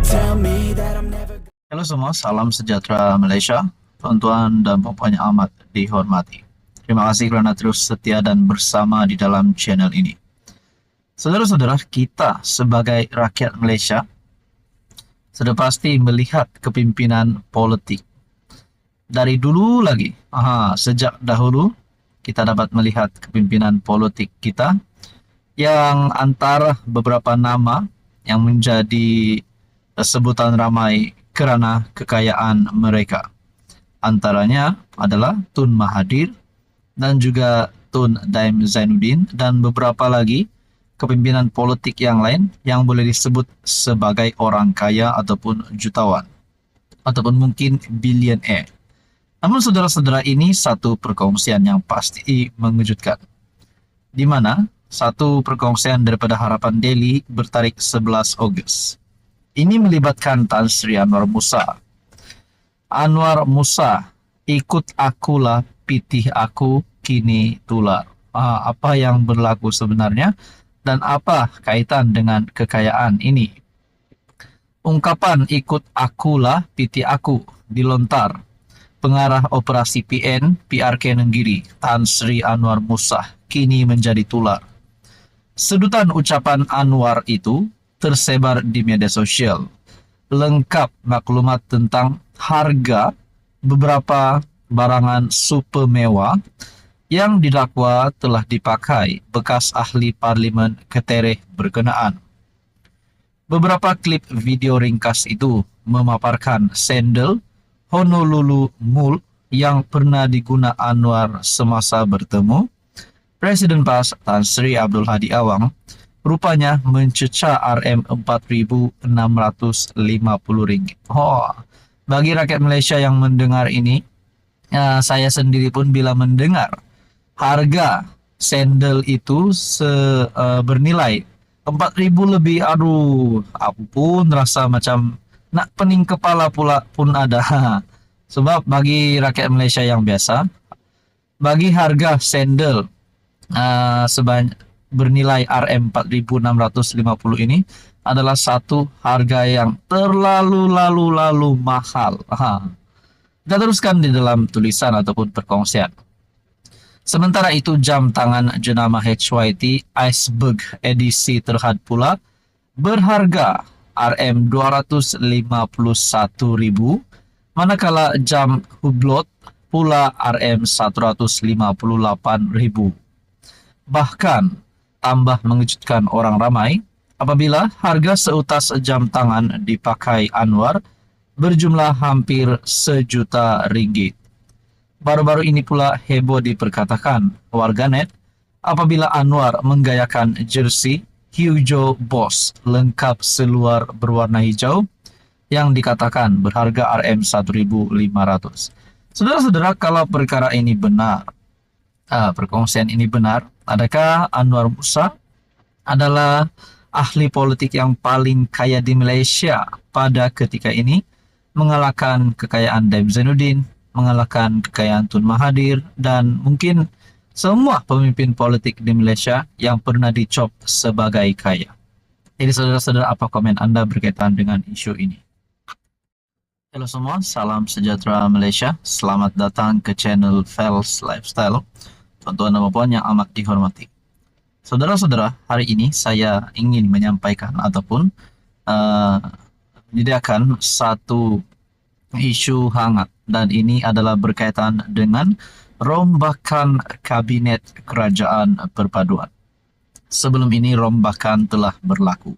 tell me that I'm never. Halo semua, salam sejahtera Malaysia, tuan-tuan dan puan yang amat dihormati. Terima kasih kerana terus setia dan bersama di dalam channel ini. Saudara-saudara, kita sebagai rakyat Malaysia sudah pasti melihat kepimpinan politik. Dari dulu lagi, sejak dahulu kita dapat melihat kepimpinan politik kita yang antara beberapa nama yang menjadi sebutan ramai kerana kekayaan mereka. Antaranya adalah Tun Mahathir dan juga Tun Daim Zainuddin dan beberapa lagi kepimpinan politik yang lain yang boleh disebut sebagai orang kaya ataupun jutawan ataupun mungkin billionaire. Namun saudara-saudara, ini satu perkongsian yang pasti mengejutkan, di mana satu perkongsian daripada Harapan Daily bertarikh 11 Ogos. Ini melibatkan Tan Sri Anwar Musa. Anwar Musa, ikut akulah pitih aku kini tular. Apa yang berlaku sebenarnya dan apa kaitan dengan kekayaan ini? Ungkapan ikut akulah pitih aku dilontar pengarah operasi PN PRK Nenggiri, Tan Sri Anwar Musa, kini menjadi tular. Sedutan ucapan Anwar itu tersebar di media sosial. Lengkap maklumat tentang harga beberapa barangan super mewah yang didakwa telah dipakai bekas ahli parlimen ketereh berkenaan. Beberapa klip video ringkas itu memaparkan sandal Honolulu Mall yang pernah diguna Anwar semasa bertemu Presiden PAS Tan Sri Abdul Hadi Awang, rupanya mencecah RM44.650. Bagi rakyat Malaysia yang mendengar ini, saya sendiri pun bila mendengar harga sandal itu bernilai 4,000 lebih, ampun, rasa macam nak pening kepala pula pun ada. Sebab bagi rakyat Malaysia yang biasa, bagi harga sandal bernilai RM4.650 ini adalah satu harga yang terlalu mahal. Kita teruskan di dalam tulisan ataupun perkongsian. Sementara itu, jam tangan jenama HYT Iceberg edisi terhad pula berharga RM251,000, manakala jam Hublot pula RM158,000. Bahkan tambah mengejutkan orang ramai apabila harga seutas jam tangan dipakai Anwar berjumlah hampir RM1,000,000. Baru-baru ini pula heboh diperkatakan warganet apabila Anwar menggayakan jersey Hugo Boss lengkap seluar berwarna hijau yang dikatakan berharga RM1.500. Saudara-saudara, kalau perkara ini benar, perkongsian ini benar, adakah Anwar Musa adalah ahli politik yang paling kaya di Malaysia pada ketika ini, mengalahkan kekayaan Daim Zainuddin, mengalahkan kekayaan Tun Mahathir, dan mungkin semua pemimpin politik di Malaysia yang pernah dicop sebagai kaya? Jadi saudara-saudara, apa komen Anda berkaitan dengan isu ini? Halo semua, salam sejahtera Malaysia. Selamat datang ke channel Fels Lifestyle. Tuan-tuan dan puan yang amat dihormati. Saudara-saudara, hari ini saya ingin menyampaikan ataupun menyediakan satu isu hangat, dan ini adalah berkaitan dengan rombakan Kabinet Kerajaan Perpaduan. Sebelum ini rombakan telah berlaku.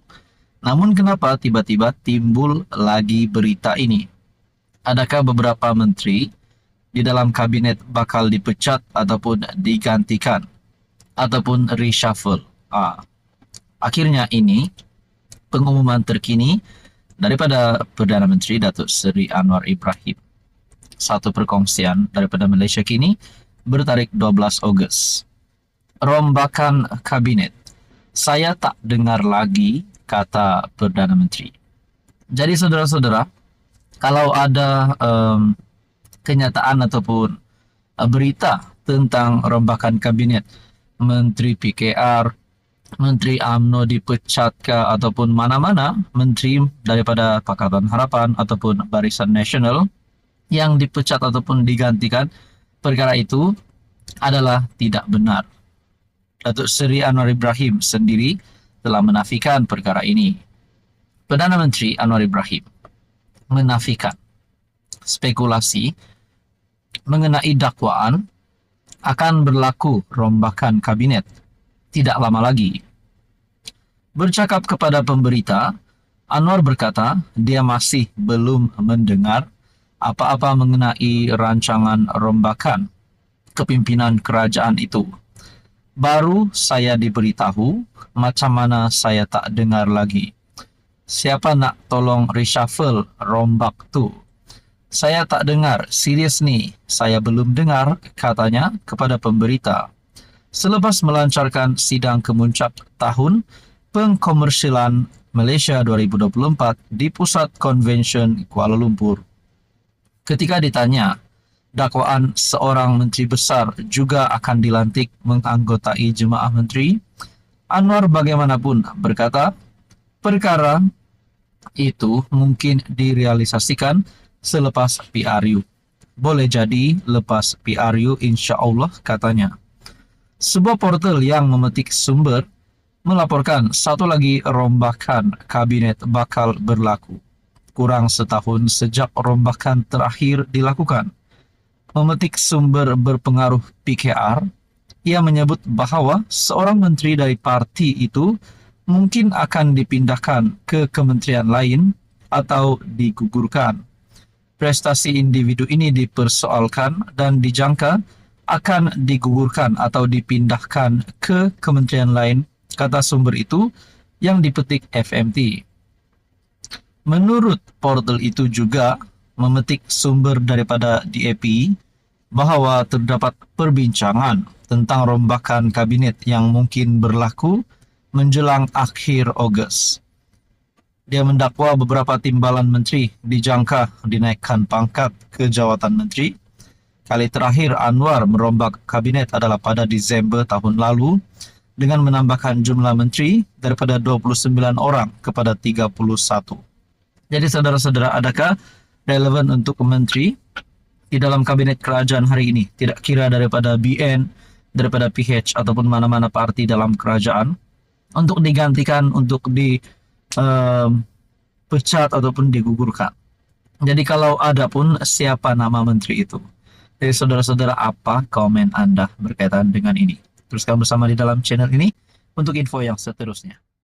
Namun kenapa tiba-tiba timbul lagi berita ini? Adakah beberapa menteri di dalam kabinet bakal dipecat ataupun digantikan ataupun reshuffle? Akhirnya ini pengumuman terkini daripada Perdana Menteri Datuk Seri Anwar Ibrahim. Satu perkongsian daripada Malaysia Kini bertarikh 12 Ogos. Rombakan kabinet. Saya tak dengar lagi, kata Perdana Menteri. Jadi saudara-saudara, kalau ada kenyataan ataupun berita tentang rombakan kabinet, Menteri PKR, Menteri UMNO dipecat kah, ataupun mana-mana menteri daripada Pakatan Harapan ataupun Barisan Nasional yang dipecat ataupun digantikan, perkara itu adalah tidak benar. Datuk Seri Anwar Ibrahim sendiri telah menafikan perkara ini. Perdana Menteri Anwar Ibrahim menafikan spekulasi mengenai dakwaan akan berlaku rombakan kabinet tidak lama lagi. Bercakap kepada pemberita, Anwar berkata dia masih belum mendengar apa-apa mengenai rancangan rombakan kepimpinan kerajaan itu. Baru saya diberitahu, macam mana saya tak dengar lagi. Siapa nak tolong reshuffle rombak tu? Saya tak dengar, serius ni, saya belum dengar, katanya kepada pemberita. Selepas melancarkan sidang kemuncak tahun pengkomersialan Malaysia 2024 di Pusat Konvensyen Kuala Lumpur. Ketika ditanya, dakwaan seorang menteri besar juga akan dilantik menganggotai jemaah menteri, Anwar bagaimanapun berkata, perkara itu mungkin direalisasikan selepas PRU. Boleh jadi lepas PRU insya Allah, katanya. Sebuah portal yang memetik sumber melaporkan satu lagi rombakan kabinet bakal berlaku kurang setahun sejak rombakan terakhir dilakukan. Memetik sumber berpengaruh PKR, ia menyebut bahawa seorang menteri dari parti itu mungkin akan dipindahkan ke kementerian lain atau digugurkan. Prestasi individu ini dipersoalkan dan dijangka akan digugurkan atau dipindahkan ke kementerian lain, kata sumber itu yang dipetik FMT. Menurut portal itu juga memetik sumber daripada DAP bahawa terdapat perbincangan tentang rombakan kabinet yang mungkin berlaku menjelang akhir Ogos. Dia mendakwa beberapa timbalan menteri dijangka dinaikkan pangkat ke jawatan menteri. Kali terakhir Anwar merombak kabinet adalah pada Disember tahun lalu dengan menambahkan jumlah menteri daripada 29 orang kepada 31. Jadi saudara-saudara, adakah relevan untuk menteri di dalam kabinet kerajaan hari ini? Tidak kira daripada BN, daripada PH ataupun mana-mana parti dalam kerajaan untuk digantikan, untuk dipecat ataupun digugurkan. Jadi kalau ada pun, siapa nama menteri itu? Jadi saudara-saudara, apa komen Anda berkaitan dengan ini? Teruskan bersama di dalam channel ini untuk info yang seterusnya.